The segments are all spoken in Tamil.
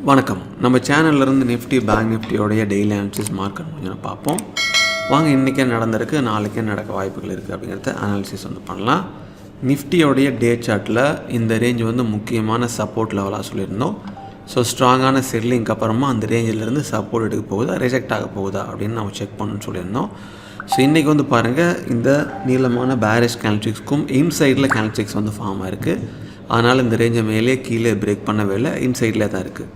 வணக்கம். நம்ம சேனல்லேருந்து நிஃப்டி பேங்க் நிஃப்டியோடைய டெய்லி அனாலிசிஸ் மார்க்கெட் கொஞ்சம் பார்ப்போம். வாங்க இன்றைக்கே நடந்திருக்கு, நாளைக்கே நடக்க வாய்ப்புகள் இருக்குது அப்படிங்கிறத அனாலிசிஸ் பண்ணலாம். நிஃப்டியோடைய டே சார்ட்டில் இந்த ரேஞ்ச் முக்கியமான சப்போர்ட் லெவலாக சொல்லியிருந்தோம். ஸோ ஸ்ட்ராங்கான செல்லிங்க்கு அப்புறமா அந்த ரேஞ்சிலேருந்து சப்போர்ட் எடுக்க போகுதா, ரிஜெக்ட் ஆக போகுதா அப்படின்னு நம்ம செக் பண்ணணும்னு சொல்லியிருந்தோம். ஸோ இன்றைக்கி பாருங்கள், இந்த நீளமான பேரிஷ் கேல்ட்ரிக்ஸ்க்கும் இன்சைடில் கேல்ட்ரிக்ஸ் ஃபார்ம் ஆகிருக்கு. அதனால் இந்த ரேஞ்சை மேலே கீழே பிரேக் பண்ணவே இல்லை, இன்சைட்லேயே தான் இருக்குது.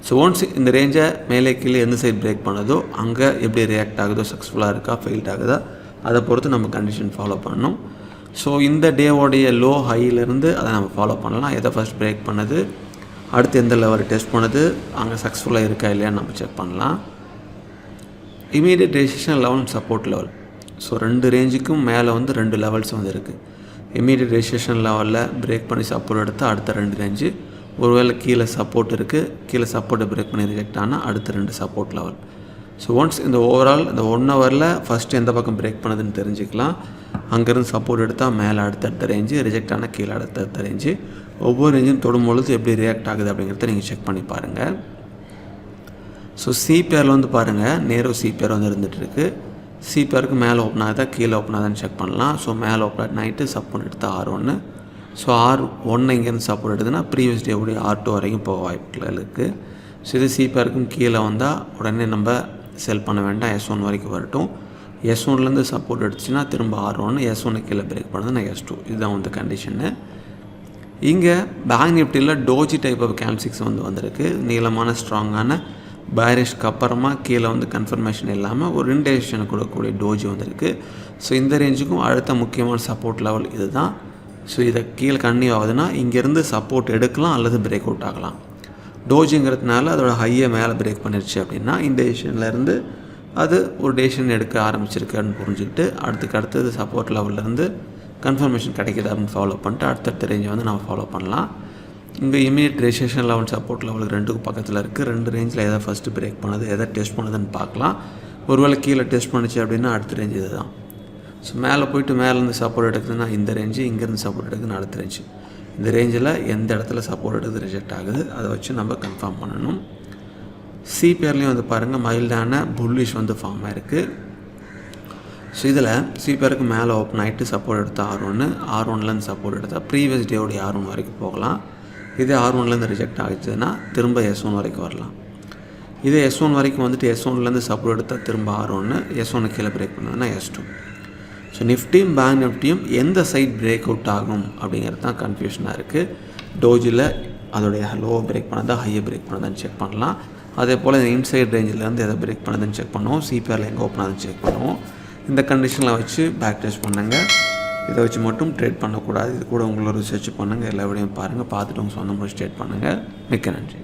ஸோ ஒன்ஸ் இந்த ரேஞ்சை மேலே கீழே எந்த சைட் பிரேக் பண்ணதோ அங்கே எப்படி ரியாக்ட் ஆகுதோ, சக்ஸஸ்ஃபுல்லாக இருக்கா ஃபெயில்ட் ஆகுதா, அதை பொறுத்து நம்ம கண்டிஷன் ஃபாலோ பண்ணணும். ஸோ இந்த டேவோடைய லோ ஹையிலேருந்து அதை நம்ம ஃபாலோ பண்ணலாம். எதை ஃபஸ்ட் பிரேக் பண்ணது, அடுத்து எந்த லெவல் டெஸ்ட் பண்ணுது, அங்கே சக்ஸஸ்ஃபுல்லாக இருக்கா இல்லையான்னு நம்ம செக் பண்ணலாம். Immediate resistance level, support level. So ரெண்டு ரேஞ்சுக்கும் மேலே ரெண்டு லெவல்ஸ் இருக்குது. இமீடியட் ரெசிஸ்டன்ஸ் லெவலில் பிரேக் பண்ணி சப்போர்ட் எடுத்தால் அடுத்த ரெண்டு ரேஞ்சு, ஒருவேளை கீழே சப்போர்ட் இருக்குது, கீழே சப்போர்ட்டை பிரேக் பண்ணி ரிஜெக்ட் ஆனால் அடுத்த ரெண்டு சப்போர்ட் லெவல். ஸோ ஒன்ஸ் இந்த ஓவரால் இந்த 1 ஹவரில் ஃபஸ்ட்டு எந்த பக்கம் பிரேக் பண்ணதுன்னு தெரிஞ்சுக்கலாம். அங்கேருந்து சப்போர்ட் எடுத்தால் மேலே அடுத்தடுத்த ரேஞ்சு, ரிஜெக்ட் ஆனால் கீழே அடுத்தடுத்த ரேஞ்சு. ஒவ்வொரு ரேஞ்சும் தொடும்பொழுது எப்படி ரியாக்ட் ஆகுது அப்படிங்கிறத நீங்கள் செக் பண்ணி பாருங்கள். ஸோ சிபிஆரில் பாருங்கள், நேரோ சிபிஆர் இருந்துகிட்ருக்கு. சிபிஆருக்கு மேலே ஓப்பன் ஆகுதா கீழே ஓப்பன் ஆகுதான்னு செக் பண்ணலாம். ஸோ மேலே ஓப்பன் நைட்டு சப்போர்ட் எடுத்தால் R1. ஸோ R1 இங்கேருந்து சப்போர்ட் எடுத்துன்னா ப்ரீவியஸ் டேவுடைய R2 வரைக்கும் போக வாய்ப்புகள் இருக்குது. ஸோ இது சிபிஆருக்கும் கீழே வந்தால் உடனே நம்ம செல் பண்ண வேண்டாம், S1 வரைக்கும் வரட்டும். S1லேருந்து சப்போர்ட் எடுத்துச்சுன்னா திரும்ப R1, S1 கீழே பிரேக் பண்ணுதுன்னா S2. இதுதான் கண்டிஷனு. இங்கே பேங்க் நிஃப்டியில் டோஜி டைப் ஆஃப் கேல்ட்ரிக்ஸ் வந்திருக்கு. நீளமான ஸ்ட்ராங்கான பேரிஷ்க்கு அப்புறமா கீழே கன்ஃபர்மேஷன் இல்லாமல் ஒரு இன்டேஷனை கொடுக்கக்கூடிய டோஜி வந்திருக்கு. ஸோ இந்த ரேஞ்சுக்கும் அடுத்த முக்கியமான சப்போர்ட் லெவல் இது தான். ஸோ இதை கீழே கன்னியூ ஆகுதுன்னா இங்கேருந்து சப்போர்ட் எடுக்கலாம் அல்லது பிரேக் அவுட் ஆகலாம். டோஜிங்கிறதுனால அதோட ஹையை மேலே பிரேக் பண்ணிருச்சு அப்படின்னா இந்த டேஷன்லேருந்து அது ஒரு டேஷன் எடுக்க ஆரம்பிச்சிருக்கான்னு புரிஞ்சுக்கிட்டு அடுத்தது சப்போர்ட் லெவல்லேருந்து கன்ஃபர்மேஷன் கிடைக்கிது அப்படின்னு ஃபாலோ பண்ணிட்டு அடுத்தடுத்த ரேஞ்சை நம்ம ஃபாலோ பண்ணலாம். இங்கே இமீடியட் ரெசிஸ்டன்ஸ் லெவல், சப்போர்ட் லெவலுக்கு ரெண்டுக்கும் பக்கத்தில் இருக்குது. ரெண்டு ரேஞ்சில் எதை ஃபஸ்ட்டு பிரேக் பண்ணுது, எதை டெஸ்ட் பண்ணுதுன்னு பார்க்கலாம். ஒருவேளை கீழே டெஸ்ட் பண்ணிச்சு அப்படின்னா அடுத்த ரேஞ்ச் இது தான். ஸோ மேலே போய்ட்டு மேலேருந்து சப்போர்ட் எடுக்குதுன்னா இந்த ரேஞ்சு, இங்கேருந்து சப்போர்ட் எடுக்குதுன்னு அடுத்த ரேஞ்சு. இந்த ரேஞ்சில் எந்த இடத்துல சப்போர்ட் எடுக்குது, ரிஜெக்ட் ஆகுது, அதை வச்சு நம்ம கன்ஃபார்ம் பண்ணணும். சிபிஆர்லேயும் பாருங்கள், மைல்டான புல்லிஷ் ஃபார்ம் ஆகிருக்கு. ஸோ இதில் சிபிஆருக்கு மேலே ஓப்பன் ஆகிட்டு சப்போர்ட் எடுத்தால் R1லேருந்து சப்போர்ட் எடுத்தால் ப்ரீவியஸ் டேவுடைய R1 வரைக்கும் போகலாம். இதே R1லேருந்து ரிஜெக்ட் ஆகிடுச்சுன்னா திரும்ப S1 வரைக்கும் வரலாம். இதே S1 வரைக்கும் S1லேருந்து சப்போர்ட் எடுத்தால் திரும்ப R1, S1 கீழே பிரேக் பண்ணதுன்னா S2. ஸோ நிஃப்டியும் பேங்க் நிஃப்டியும் எந்த சைட் பிரேக் அவுட் ஆகும் அப்படிங்கிறது தான் கன்ஃபியூஷனாக இருக்குது. டோஜியில் அதோடைய லோவை பிரேக் பண்ணதா ஹையை பிரேக் பண்ணதான்னு செக் பண்ணலாம். அதே போல் இன்சைட் ரேஞ்சிலேருந்து எதை பிரேக் பண்ணதுன்னு செக் பண்ணுவோம். சிபிஆரில் எங்கே ஓப்பன் ஆகுதுன்னு செக் பண்ணுவோம். இந்த கண்டிஷனில் வச்சு பேக் டெஸ்ட் பண்ணுங்கள். இதை வச்சு மட்டும் ட்ரேட் பண்ணக்கூடாது. இது கூட உங்களோட ரிசர்ச் பண்ணுங்கள், எல்லா விடையும் பாருங்கள், பார்த்துட்டு உங்கள் சொந்த முறை ட்ரேட் பண்ணுங்கள். மிக்க நன்றி.